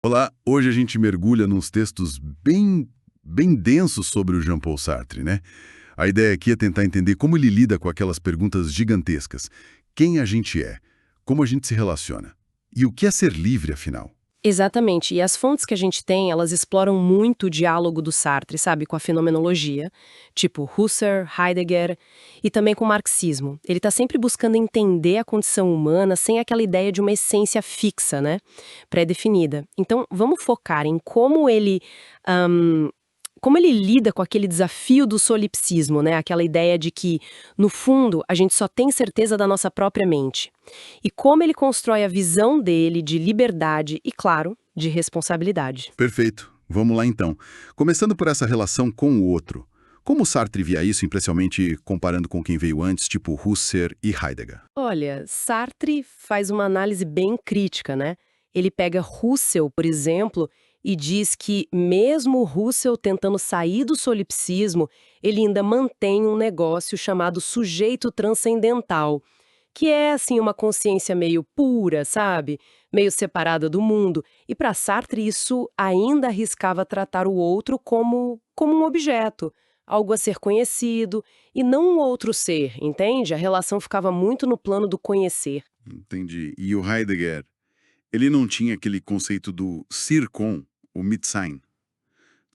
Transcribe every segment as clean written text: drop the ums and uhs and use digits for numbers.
Olá, hoje a gente mergulha nos textos bem densos sobre o Jean-Paul Sartre, né? A ideia aqui é tentar entender como ele lida com aquelas perguntas gigantescas. Quem a gente é? Como a gente se relaciona? E o que é ser livre, afinal? Exatamente. E as fontes que a gente tem, elas exploram muito o diálogo do Sartre, sabe, com a fenomenologia, tipo Husserl, Heidegger, e também com o marxismo. Ele está sempre buscando entender a condição humana sem aquela ideia de uma essência fixa, né, pré-definida. Então, vamos focar em como ele lida com aquele desafio do solipsismo, né? Aquela ideia de que, no fundo, a gente só tem certeza da nossa própria mente. E como ele constrói a visão dele de liberdade e, claro, de responsabilidade. Perfeito. Vamos lá então. Começando por essa relação com o outro. Como Sartre via isso, especialmente comparando com quem veio antes, tipo Husserl e Heidegger? Olha, Sartre faz uma análise bem crítica, né? Ele pega Husserl, por exemplo, e diz que, mesmo Husserl tentando sair do solipsismo, ele ainda mantém um negócio chamado sujeito transcendental, que é, assim, uma consciência meio pura, sabe? Meio separada do mundo. E para Sartre, isso ainda arriscava tratar o outro como um objeto, algo a ser conhecido, e não um outro ser, entende? A relação ficava muito no plano do conhecer. Entendi. E o Heidegger, ele não tinha aquele conceito do ser com, o Mitsein,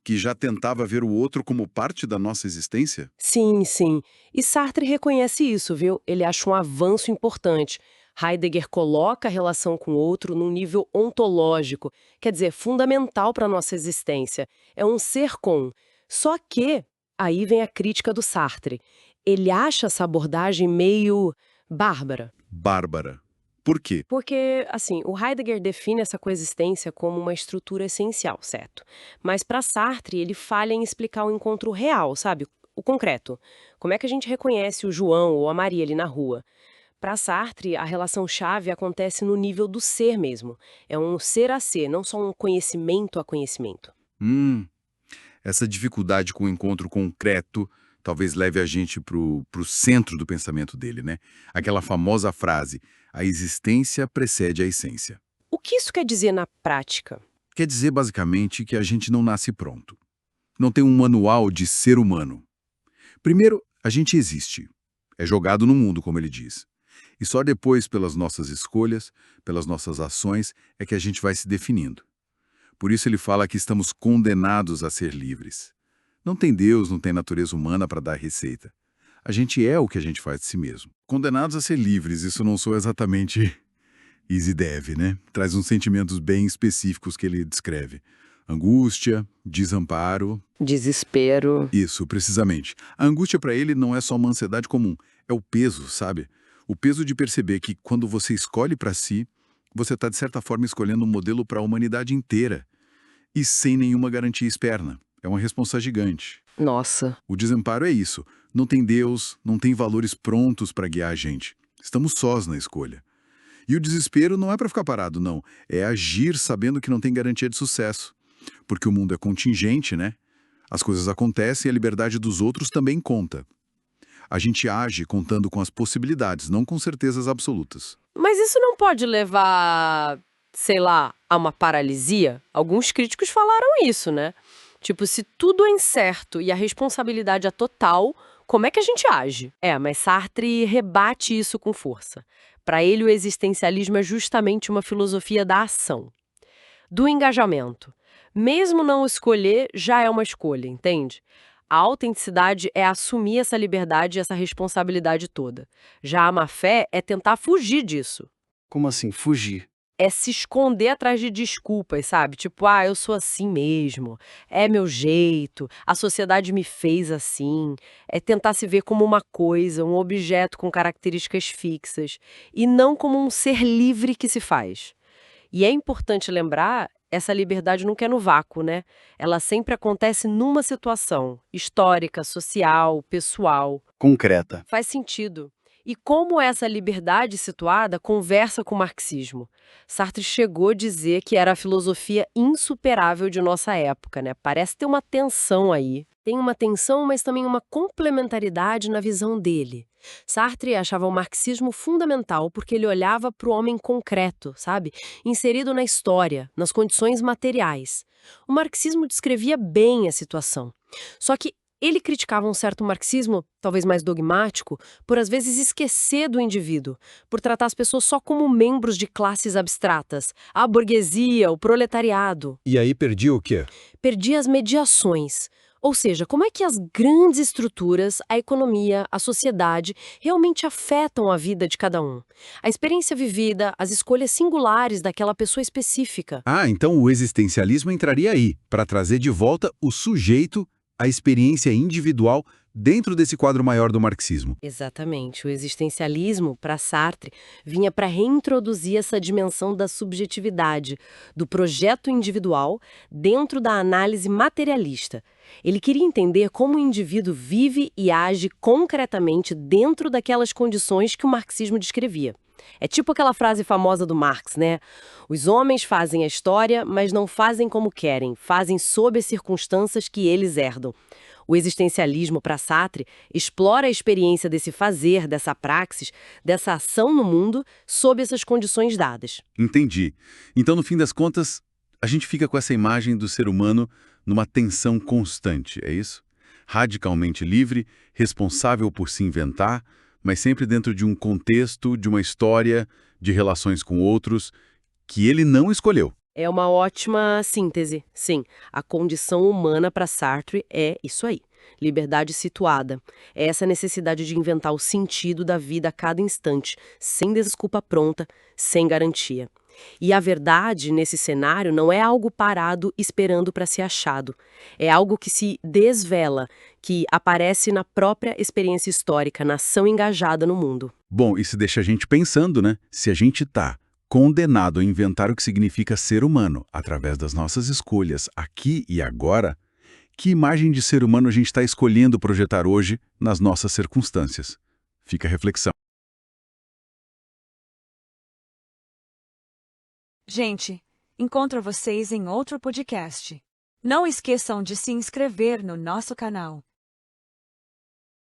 que já tentava ver o outro como parte da nossa existência? Sim, sim. E Sartre reconhece isso, viu? Ele acha um avanço importante. Heidegger coloca a relação com o outro num nível ontológico, quer dizer, fundamental para a nossa existência. É um ser com. Só que, aí vem a crítica do Sartre. Ele acha essa abordagem meio bárbara. Bárbara. Por quê? Porque, assim, o Heidegger define essa coexistência como uma estrutura essencial, certo? Mas para Sartre, ele falha em explicar o encontro real, sabe? O concreto. Como é que a gente reconhece o João ou a Maria ali na rua? Para Sartre, a relação-chave acontece no nível do ser mesmo. É um ser a ser, não só um conhecimento a conhecimento. Hum, essa dificuldade com o encontro concreto talvez leve a gente pro centro do pensamento dele, né? Aquela famosa frase, a existência precede a essência. O que isso quer dizer na prática? Quer dizer, basicamente, que a gente não nasce pronto. Não tem um manual de ser humano. Primeiro, a gente existe. É jogado no mundo, como ele diz. E só depois, pelas nossas escolhas, pelas nossas ações, é que a gente vai se definindo. Por isso ele fala que estamos condenados a ser livres. Não tem Deus, não tem natureza humana para dar receita. A gente é o que a gente faz de si mesmo. Condenados a ser livres, isso não sou exatamente easy deve, né? Traz uns sentimentos bem específicos que ele descreve. Angústia, desamparo. Desespero. Isso, precisamente. A angústia para ele não é só uma ansiedade comum, é o peso, sabe? O peso de perceber que quando você escolhe para si, você está de certa forma escolhendo um modelo para a humanidade inteira e sem nenhuma garantia externa. É uma responsa gigante. Nossa. O desamparo é isso. Não tem Deus, não tem valores prontos para guiar a gente. Estamos sós na escolha. E o desespero não é para ficar parado, não. É agir sabendo que não tem garantia de sucesso. Porque o mundo é contingente, né? As coisas acontecem e a liberdade dos outros também conta. A gente age contando com as possibilidades, não com certezas absolutas. Mas isso não pode levar, sei lá, a uma paralisia? Alguns críticos falaram isso, né? Tipo, se tudo é incerto e a responsabilidade é total, como é que a gente age? Mas Sartre rebate isso com força. Para ele, o existencialismo é justamente uma filosofia da ação, do engajamento. Mesmo não escolher, já é uma escolha, entende? A autenticidade é assumir essa liberdade e essa responsabilidade toda. Já a má-fé é tentar fugir disso. Como assim, fugir? É se esconder atrás de desculpas, sabe? Tipo, eu sou assim mesmo, é meu jeito, a sociedade me fez assim. É tentar se ver como uma coisa, um objeto com características fixas, e não como um ser livre que se faz. E é importante lembrar, essa liberdade nunca é no vácuo, né? Ela sempre acontece numa situação histórica, social, pessoal. Concreta. Faz sentido. E como essa liberdade situada conversa com o marxismo? Sartre chegou a dizer que era a filosofia insuperável de nossa época, né? Parece ter uma tensão aí. Tem uma tensão, mas também uma complementaridade na visão dele. Sartre achava o marxismo fundamental porque ele olhava para o homem concreto, sabe? Inserido na história, nas condições materiais. O marxismo descrevia bem a situação. Só que ele criticava um certo marxismo, talvez mais dogmático, por às vezes esquecer do indivíduo, por tratar as pessoas só como membros de classes abstratas, a burguesia, o proletariado. E aí perdia o quê? Perdia as mediações. Ou seja, como é que as grandes estruturas, a economia, a sociedade, realmente afetam a vida de cada um? A experiência vivida, as escolhas singulares daquela pessoa específica. Ah, então o existencialismo entraria aí, para trazer de volta o sujeito, a experiência individual dentro desse quadro maior do marxismo. Exatamente. O existencialismo, para Sartre, vinha para reintroduzir essa dimensão da subjetividade, do projeto individual, dentro da análise materialista. Ele queria entender como o indivíduo vive e age concretamente dentro daquelas condições que o marxismo descrevia. É tipo aquela frase famosa do Marx, né? Os homens fazem a história, mas não fazem como querem, fazem sob as circunstâncias que eles herdam. O existencialismo, para Sartre, explora a experiência desse fazer, dessa praxis, dessa ação no mundo, sob essas condições dadas. Entendi. Então, no fim das contas, a gente fica com essa imagem do ser humano numa tensão constante, é isso? Radicalmente livre, responsável por se inventar, mas sempre dentro de um contexto, de uma história, de relações com outros, que ele não escolheu. É uma ótima síntese, sim. A condição humana para Sartre é isso aí. Liberdade situada. É essa necessidade de inventar o sentido da vida a cada instante, sem desculpa pronta, sem garantia. E a verdade, nesse cenário, não é algo parado esperando para ser achado. É algo que se desvela, que aparece na própria experiência histórica, na ação engajada no mundo. Bom, isso deixa a gente pensando, né? Se a gente tá condenado a inventar o que significa ser humano através das nossas escolhas aqui e agora, que imagem de ser humano a gente está escolhendo projetar hoje nas nossas circunstâncias? Fica a reflexão. Gente, encontro vocês em outro podcast. Não esqueçam de se inscrever no nosso canal.